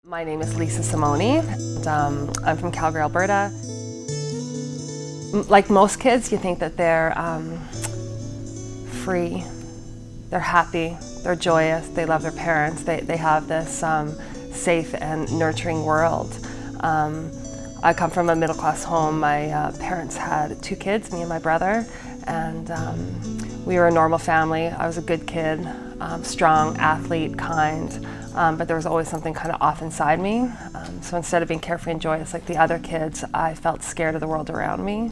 My name is Simone, and I'm from Calgary, Alberta. Like most kids, you think that they're free, they're happy, they're joyous, they love their parents, they have this safe and nurturing world. I come from a middle-class home. My parents had 2 kids, me and my brother, and we were a normal family. I was a good kid, strong, athlete, kind, but there was always something kind of off inside me. So instead of being carefree and joyous like the other kids, I felt scared of the world around me.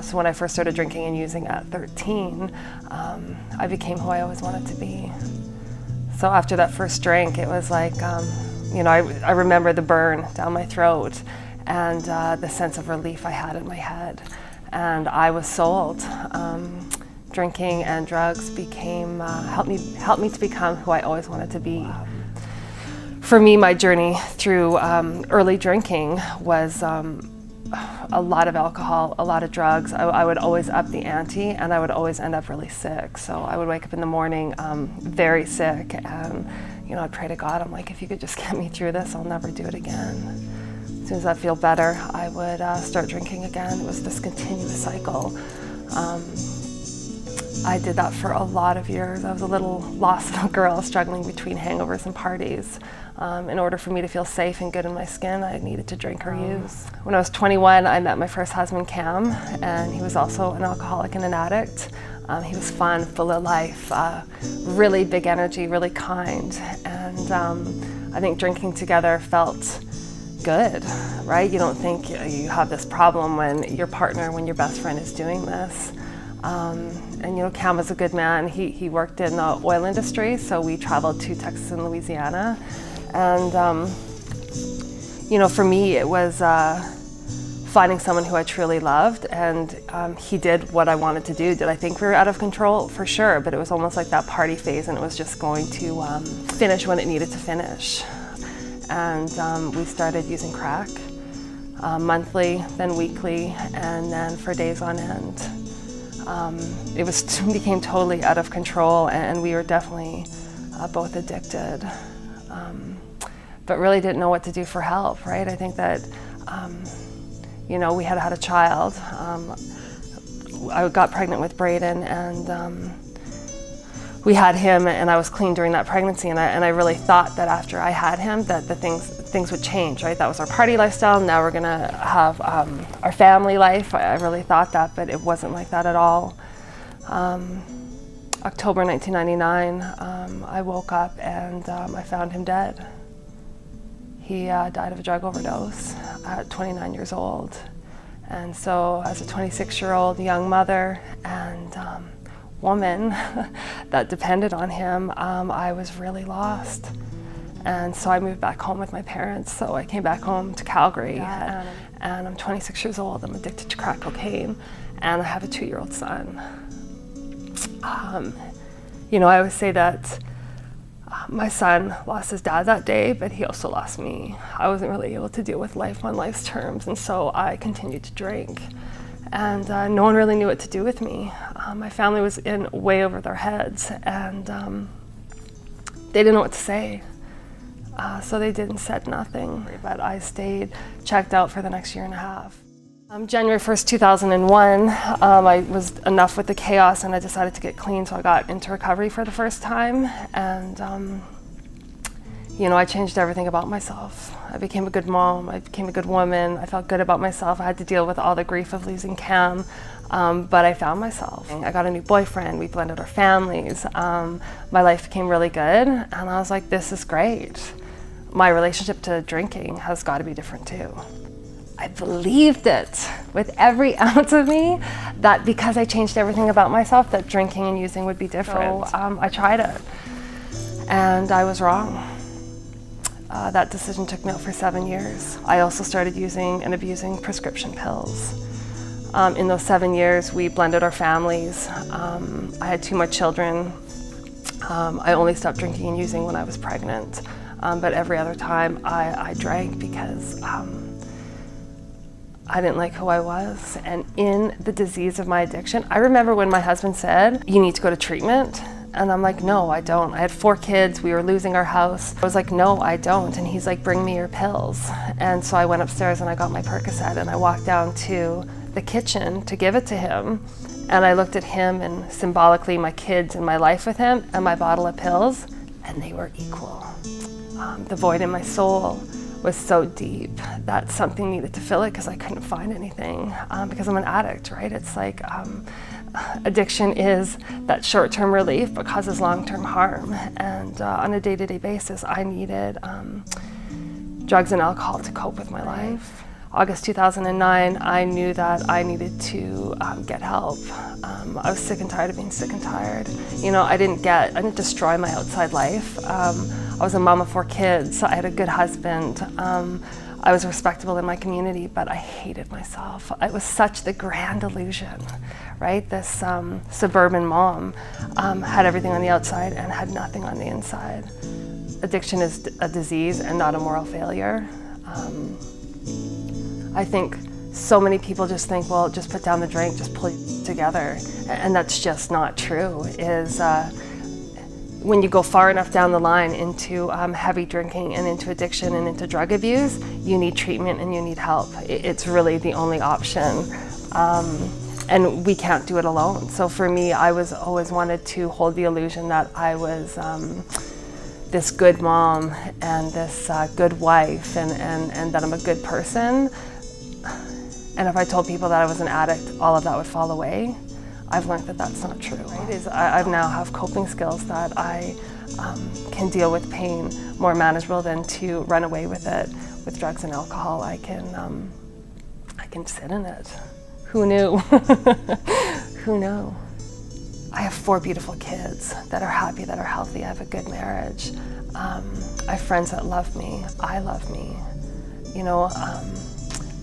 So when I first started drinking and using at 13, I became who I always wanted to be. So after that first drink, it was like, I remember the burn down my throat and the sense of relief I had in my head. And I was sold. Drinking and drugs helped me to become who I always wanted to be. For me, my journey through early drinking was a lot of alcohol, a lot of drugs. I would always up the ante, and I would always end up really sick. So I would wake up in the morning very sick, and I'd pray to God. I'm like, if you could just get me through this, I'll never do it again. As soon as I feel better, I would start drinking again. It was this continuous cycle. I did that for a lot of years. I was a little lost little girl struggling between hangovers and parties. In order for me to feel safe and good in my skin, I needed to drink or use. When I was 21, I met my first husband, Cam, and he was also an alcoholic and an addict. He was fun, full of life, really big energy, really kind. And I think drinking together felt good, right? You don't think you have this problem when your partner, when your best friend is doing this. And Cam was a good man. He worked in the oil industry, so we traveled to Texas and Louisiana. And for me, it was finding someone who I truly loved, and he did what I wanted to do. Did I think we were out of control? For sure, but it was almost like that party phase, and it was just going to finish when it needed to finish. And we started using crack monthly, then weekly, and then for days on end. It became totally out of control, and we were definitely both addicted, but really didn't know what to do for help, right? I think that, we had a child. I got pregnant with Braden, and we had him, and I was clean during that pregnancy, and I really thought that after I had him that the things would change, right? That was our party lifestyle. Now we're gonna have our family life. I really thought that, but it wasn't like that at all. October 1999, I woke up and I found him dead. He died of a drug overdose at 29 years old. And so as a 26-year-old young mother and woman that depended on him, I was really lost. And so I moved back home with my parents. So I came back home to Calgary, and I'm 26 years old. I'm addicted to crack cocaine, and I have a 2-year-old son. I always say that my son lost his dad that day, but he also lost me. I wasn't really able to deal with life on life's terms, and so I continued to drink. And no one really knew what to do with me. My family was in way over their heads, and they didn't know what to say. So they said nothing, but I stayed checked out for the next year and a half. January 1st, 2001, I was enough with the chaos, and I decided to get clean, so I got into recovery for the first time. And I changed everything about myself. I became a good mom, I became a good woman, I felt good about myself. I had to deal with all the grief of losing Cam, but I found myself. I got a new boyfriend, we blended our families. My life became really good, and I was like, this is great. My relationship to drinking has got to be different too. I believed it with every ounce of me that because I changed everything about myself, that drinking and using would be different. So I tried it, and I was wrong. That decision took me out for 7 years. I also started using and abusing prescription pills. In those 7 years, we blended our families. I had 2 more children. I only stopped drinking and using when I was pregnant, but every other time I drank because I didn't like who I was. And in the disease of my addiction, I remember when my husband said, "You need to go to treatment." And I'm like, no, I don't. I had 4 kids, we were losing our house. I was like, no, I don't. And he's like, bring me your pills. And so I went upstairs and I got my Percocet and I walked down to the kitchen to give it to him. And I looked at him and symbolically my kids and my life with him and my bottle of pills, and they were equal. The void in my soul was so deep that something needed to fill it because I couldn't find anything, because I'm an addict, right? It's like addiction is that short-term relief but causes long-term harm. And on a day-to-day basis, I needed drugs and alcohol to cope with my life. August 2009, I knew that I needed to get help. I was sick and tired of being sick and tired. You know, I didn't destroy my outside life. I was a mom of 4 kids. I had a good husband. I was respectable in my community, but I hated myself. It was such the grand illusion, right? This suburban mom had everything on the outside and had nothing on the inside. Addiction is a disease and not a moral failure. I think so many people just think, well, just put down the drink, just pull it together. And that's just not true. When you go far enough down the line into heavy drinking and into addiction and into drug abuse, you need treatment and you need help. It's really the only option. And we can't do it alone. So for me, I was always wanted to hold the illusion that I was this good mom and this good wife and that I'm a good person. And if I told people that I was an addict, all of that would fall away. I've learned that that's not true. Right? I now have coping skills that I can deal with pain more manageable than to run away with it. With drugs and alcohol, I can sit in it. Who knew? Who knew? I have 4 beautiful kids that are happy, that are healthy. I have a good marriage. I have friends that love me. I love me. You know,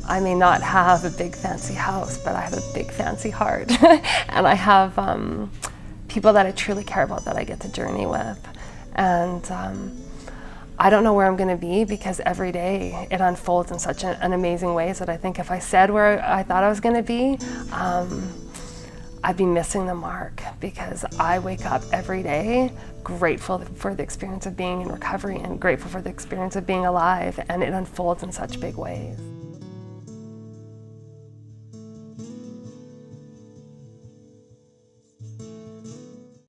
I may not have a big fancy house, but I have a big fancy heart. And I have people that I truly care about that I get to journey with. And I don't know where I'm gonna be because every day it unfolds in such an amazing ways that I think if I said where I thought I was gonna be, I'd be missing the mark, because I wake up every day grateful for the experience of being in recovery and grateful for the experience of being alive, and it unfolds in such big ways.